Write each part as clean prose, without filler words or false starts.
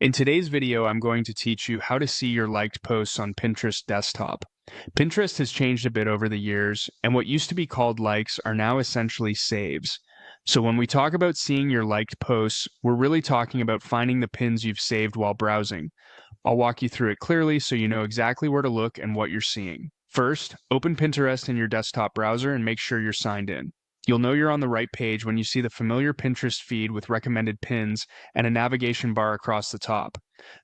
In today's video, I'm going to teach you how to see your liked posts on Pinterest desktop. Pinterest has changed a bit over the years, and what used to be called likes are now essentially saves. So when we talk about seeing your liked posts, we're really talking about finding the pins you've saved while browsing. I'll walk you through it clearly so you know exactly where to look and what you're seeing. First, open Pinterest in your desktop browser and make sure you're signed in. You'll know you're on the right page when you see the familiar Pinterest feed with recommended pins and a navigation bar across the top.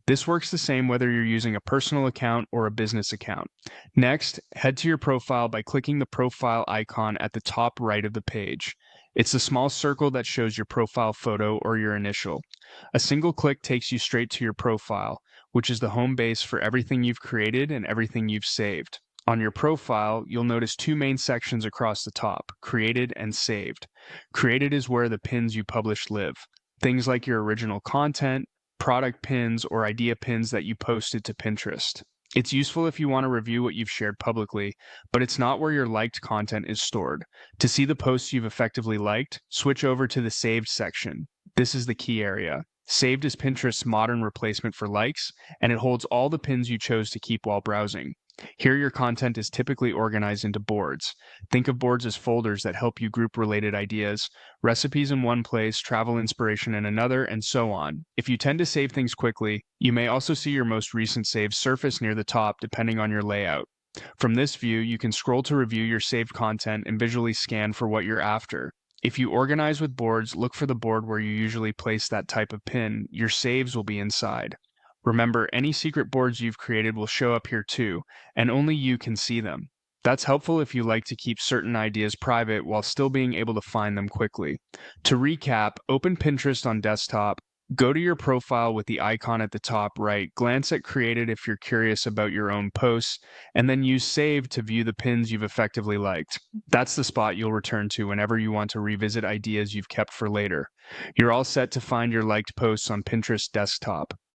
This works the same whether you're using a personal account or a business account. Next, head to your profile by clicking the profile icon at the top right of the page. It's the small circle that shows your profile photo or your initial. A single click takes you straight to your profile, which is the home base for everything you've created and everything you've saved. On your profile, you'll notice two main sections across the top, Created and Saved. Created is where the pins you publish live. Things like your original content, product pins, or idea pins that you posted to Pinterest. It's useful if you want to review what you've shared publicly, but it's not where your liked content is stored. To see the posts you've effectively liked, switch over to the Saved section. This is the key area. Saved is Pinterest's modern replacement for likes, and it holds all the pins you chose to keep while browsing. Here, your content is typically organized into boards. Think of boards as folders that help you group related ideas, recipes in one place, travel inspiration in another, and so on. If you tend to save things quickly, you may also see your most recent saves surface near the top depending on your layout. From this view, you can scroll to review your saved content and visually scan for what you're after. If you organize with boards, look for the board where you usually place that type of pin. Your saves will be inside. Remember, any secret boards you've created will show up here too, and only you can see them. That's helpful if you like to keep certain ideas private while still being able to find them quickly. To recap, open Pinterest on desktop, go to your profile with the icon at the top right, glance at Created if you're curious about your own posts, and then use Save to view the pins you've effectively liked. That's the spot you'll return to whenever you want to revisit ideas you've kept for later. You're all set to find your liked posts on Pinterest desktop.